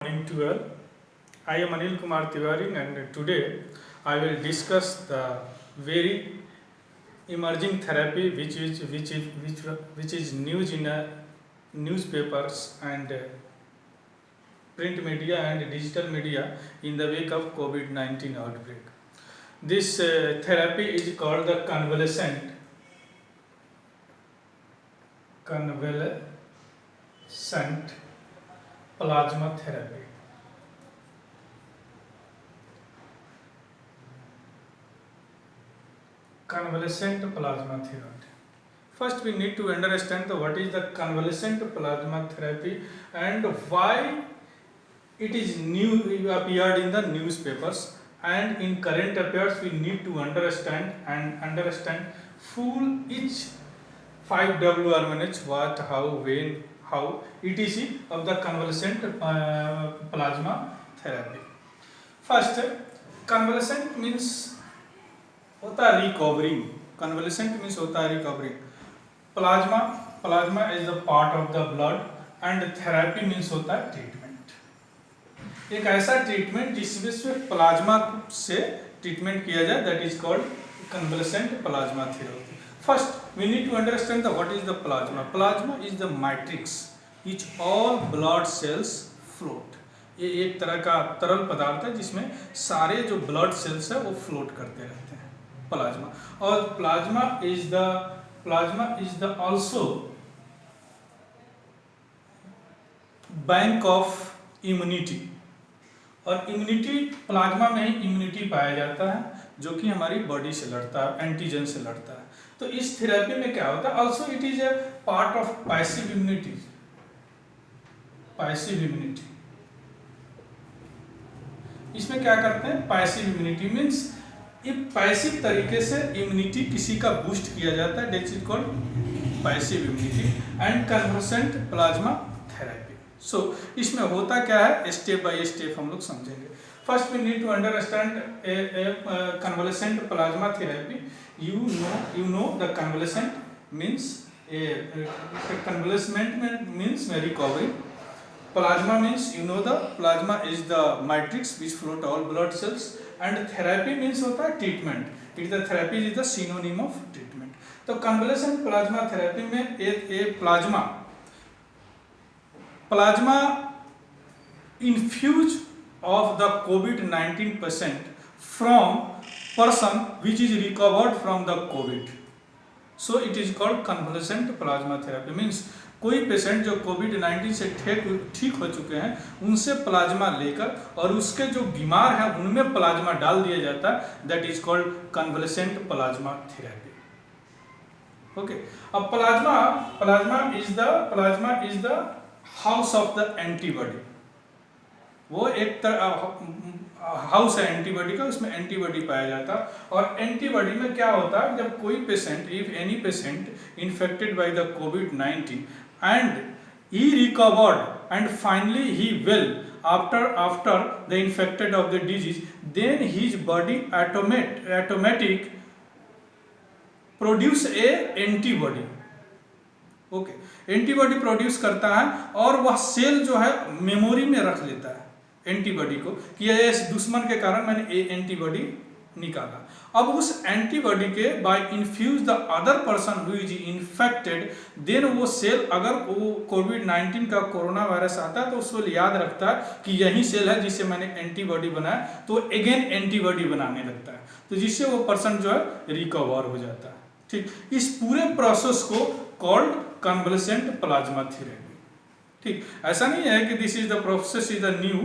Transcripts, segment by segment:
Morning to all. I am Anil Kumar Tiwari and today I will discuss the very emerging therapy which is news in newspapers and print media and digital media in the wake of COVID-19 outbreak. This therapy is called the convalescent plasma therapy. Convalescent plasma therapy. First, we need to understand what is the convalescent plasma therapy and why it is new appeared in the newspapers, and in current affairs we need to understand full each 5 WRMNH what, how, when, how, etc. of the convalescent plasma therapy. First, convalescent means होता है recovering. कन्वलेसेंट means होता है recovering. Plasma is the part of the blood and therapy means होता है treatment. एक ऐसा treatment जिसमें से प्लाज्मा से ट्रीटमेंट किया जाए, that is called convalescent plasma therapy. First we need to understand the what is the plasma. Plasma is the matrix which all blood cells float. ये एक तरह का तरल पदार्थ है जिसमें सारे जो ब्लड सेल्स है वो फ्लोट करते रहते हैं. प्लाज्मा. और plasma is the also bank of immunity. और इम्यूनिटी प्लाज्मा में ही इम्यूनिटी पाया जाता है जो कि हमारी बॉडी से लड़ता है, एंटीजन से लड़ता है. तो इस थेरेपी में क्या होता है, also it is a part of passive immunity. इसमें क्या करते हैं, पैसिव इम्यूनिटी मीन्स पैसिव तरीके से इम्यूनिटी किसी का बूस्ट किया जाता है, that is called passive immunity and convalescent plasma therapy. So इसमें होता क्या है, स्टेप बाय स्टेप हम लोग समझेंगे. First we need to understand convalescent plasma therapy. You know the convalescent means convalescence means recovery. Plasma means you know the plasma is the matrix which float all blood cells, and therapy means होता है treatment. It is the therapy is the synonym of treatment. तो convalescent plasma therapy में एक plasma infuse of the COVID-19 patient from person which is recovered from the COVID. So it is called convalescent plasma therapy. Means कोई patient जो कोविड-19 से ठीक हो चुके हैं उनसे प्लाज्मा लेकर और उसके जो बीमार हैं उनमें प्लाज्मा डाल दिया जाता है, that is called convalescent plasma therapy. Okay. अब plasma is the house of the antibody. वो एक हाउस है एंटीबॉडी का, उसमें एंटीबॉडी पाया जाता है. और एंटीबॉडी में क्या होता है, जब कोई patient, if any patient infected by the covid and he recovered and finally he well after the infected of the disease, then his body automatic produce a antibody. Okay. Antibody produce करता है और वह cell जो है memory में रख लेता है एंटीबॉडी को कि ये दुश्मन के कारण मैंने ये एंटीबॉडी निकाला. अब उस एंटीबॉडी के by infuse the other person who is infected, then वो सेल अगर वो कोविड-19 का कोरोना वायरस आता है तो उसको याद रखता है कि यही सेल है जिससे मैंने एंटीबॉडी बनाया, तो अगेन एंटीबॉडी बनाने लगता है, तो जिससे वो पर्सन जो है रिकवर हो जाता है. ठीक. इस पूरे प्रोसेस को कॉल्ड कन्वलेसेंट प्लाज्मा थेरेपी. ठीक. ऐसा नहीं है कि this is the process is the new.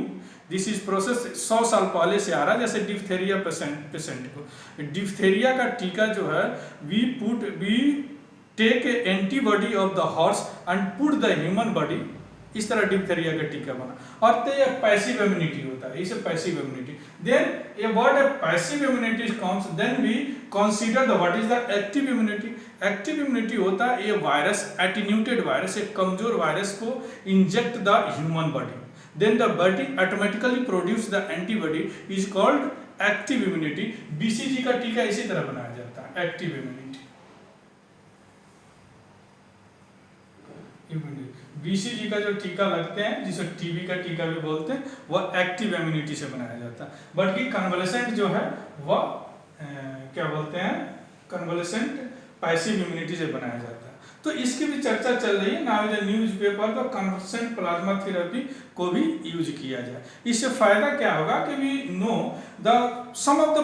This is process 100 साल पहले से आ रहा है. जैसे डिप्थेरिया पेशेंट को डिप्थेरिया का टीका जो है we take antibody of the horse and put the human body. इस तरह डिप्थेरिया का टीका बना. और तो ये पैसिव इम्यूनिटी होता है, इसे पैसिव इम्यूनिटी. देन ये what a passive immunity comes, then we consider the what is the active immunity. Active immunity होता है ये वायरस, एटीन्यूटेड वायरस, एक कमजोर वायरस को inject the human body, then the body automatically produce the antibody is called active immunity. BCG का टीका इसी तरह बनाया जाता है, एक्टिव इम्यूनिटी. BCG का जो टीका लगते हैं, जिसे टीबी का टीका भी बोलते हैं, वह एक्टिव इम्यूनिटी से बनाया जाता है, बल्कि कन्वलेसेंट जो है वह क्या बोलते हैं, कन्वलेसेंट पैसिव इम्यूनिटी से बनाया जाता है। तो इसकी भी चर्चा चल रही है, नाउ द न्यूज़पेपर तो कन्वलेसेंट प्लाज्मा थेरेपी को भी यूज किया जाए। इससे फायदा क्या होगा कि we know the sum of the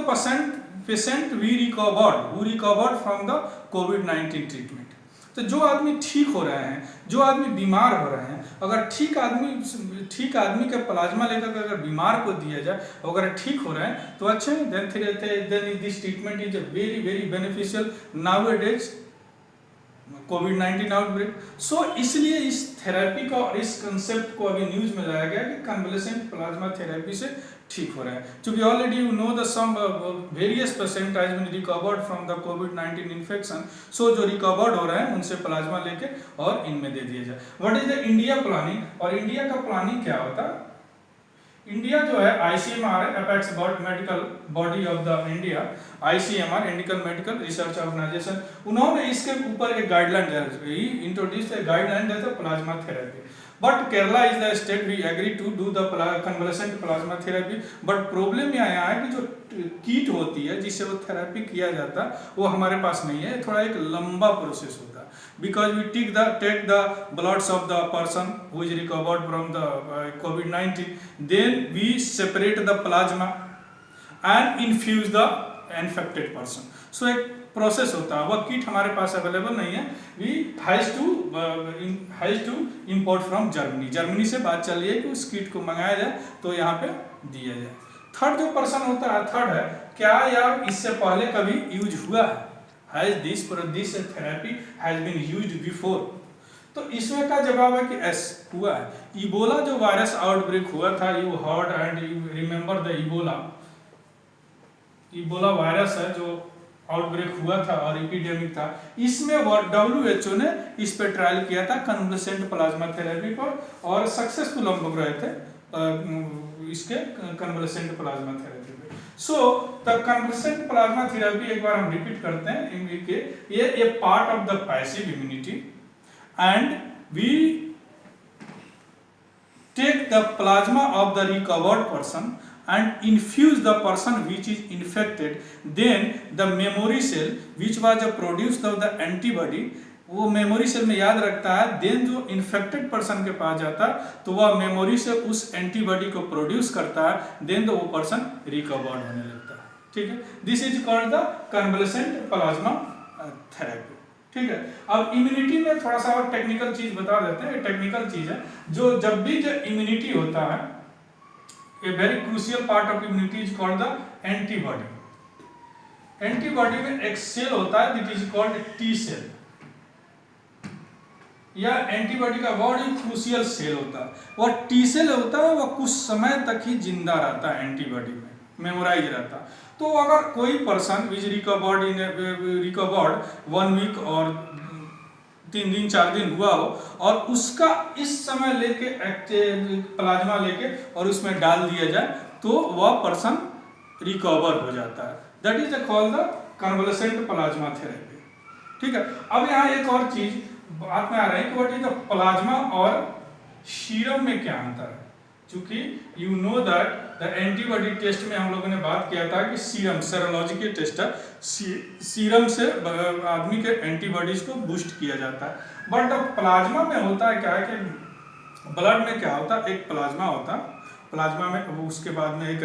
patient we recovered from the कोविड-19 ट्रीटमेंट। तो जो आदमी ठीक हो रहे हैं, जो आदमी बीमार हो रहे हैं, अगर ठीक आदमी के प्लाज्मा लेकर अगर बीमार को दिया जाए, अगर ठीक हो रहे हैं तो अच्छे, then this treatment is very very beneficial nowadays कोविड-19 आउटब्रेक। सो इसलिए इस थेरेपी का और इस कंसेप्ट को अभी न्यूज में लाया गया कि कन्वलेसेंट प्लाज्मा थेरेपी से ठीक हो रहा है, क्योंकि already you know the some various patient has been recovered from the कोविड-19 इन्फेक्शन। सो जो रिकवर्ड हो रहे हैं उनसे प्लाज्मा लेके और इनमें दे दिया जाए। What is the India planning, और इंडिया का प्लानिंग क्या होता है? इंडिया जो है ICMR है, apex medical body of the India, ICMR Indian medical research organisation, उन्होंने इसके ऊपर एक guideline introduce guideline that plasma therapy. But Kerala is the state we agree to do the convalescent plasma therapy. But problem यहाँ है कि जो kit होती है जिससे वो थेरेपी किया जाता है वो हमारे पास नहीं है, थोड़ा एक लंबा प्रोसेस होता है। Because we take the bloods of the person who is recovered from the COVID-19, then we separate the plasma and infuse the infected person. So एक प्रोसेस होता है, वह किट हमारे पास अवेलेबल नहीं है। We has to import from Germany से बात चल रही है कि उस किट को मंगाया जाए तो यहाँ पे दिया जाए। थर्ड जो पर्सन होता है, थर्ड है क्या यार इससे पहले कभी यूज हुआ है, Has this therapy has been used before? तो इसमें का जवाब है कि एस हुआ है। इबोला जो वायरस आउटब्रेक हुआ था, you heard and you remember the Ebola virus है जो आउटब्रेक हुआ था और एपिडेमिक था, इसमें WHO ने इस पे ट्रायल किया था कन्वलेसेंट प्लाज्मा थेरेपी पर, और सक्सेसफुल हम लोग रहे थे इसके convalescent plasma therapy. So the convalescent plasma therapy, एक बार हम रिपीट करते हैं कि ये a part of the passive immunity and we take the plasma of the recovered person and infuse the person which is infected, then the memory cell which was produced of the antibody, वो memory cell में याद रखता है, then जो infected person के पास जाता है तो वह मेमोरी से उस एंटीबॉडी को प्रोड्यूस करता है, देन वो पर्सन रिकवर्ड होने लगता है। ठीक है, this is called the convalescent plasma therapy. ठीक है, अब इम्यूनिटी में थोड़ा सा और टेक्निकल चीज बता देते हैं। टेक्निकल चीज है जो जब भी जो इम्यूनिटी होता है, a very crucial part of immunity is called the antibody. Antibody में एक सेल होता है that is called T cell, या एंटीबॉडी का बहुत ही क्रूशियल सेल होता है। वह T सेल होता है, वह कुछ समय तक ही जिंदा रहता है, एंटीबॉडी में मेमोराइज रहता है। तो अगर कोई पर्सन विच रिकवर्ड 1 वीक और 3 दिन 4 दिन हुआ हो और उसका इस समय लेके प्लाज्मा लेके और उसमें डाल दिया जाए तो वह पर्सन रिकवर हो जाता है। That is called the convalescent plasma therapy. ठीक है, अब यहाँ एक और चीज बात में आ रहा है कि व्हाट इज द प्लाज्मा और सीरम में क्या अंतर है। क्योंकि you know that the antibody test में हम लोगों ने बात किया था कि सीरम सेरोलॉजी के टेस्ट है, सीरम से आदमी के एंटीबॉडीज को बूस्ट किया जाता है। बट द प्लाज्मा में होता है क्या है कि ब्लड में क्या होता है, एक प्लाज्मा होता है, प्लाज्मा में उसके बाद में एक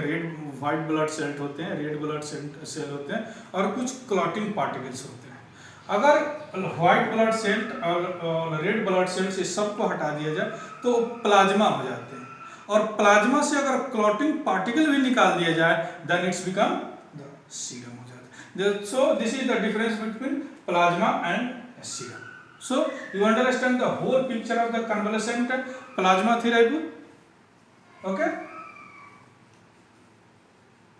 व्हाइट ब्लड सेल होते हैं, रेड ब्लड सेल होते हैं और कुछ क्लॉटिंग पार्टिकल्स होते हैं। अगर व्हाइट ब्लड सेल और रेड ब्लड सेल से सबको हटा दिया जाए तो प्लाज्मा हो जाते हैं, और प्लाज्मा से अगर क्लॉटिंग पार्टिकल भी निकाल दिया जाए then it's become the serum हो जाता है। So this is the difference between plasma and serum. So you understand the whole picture of the convalescent plasma therapy. Okay.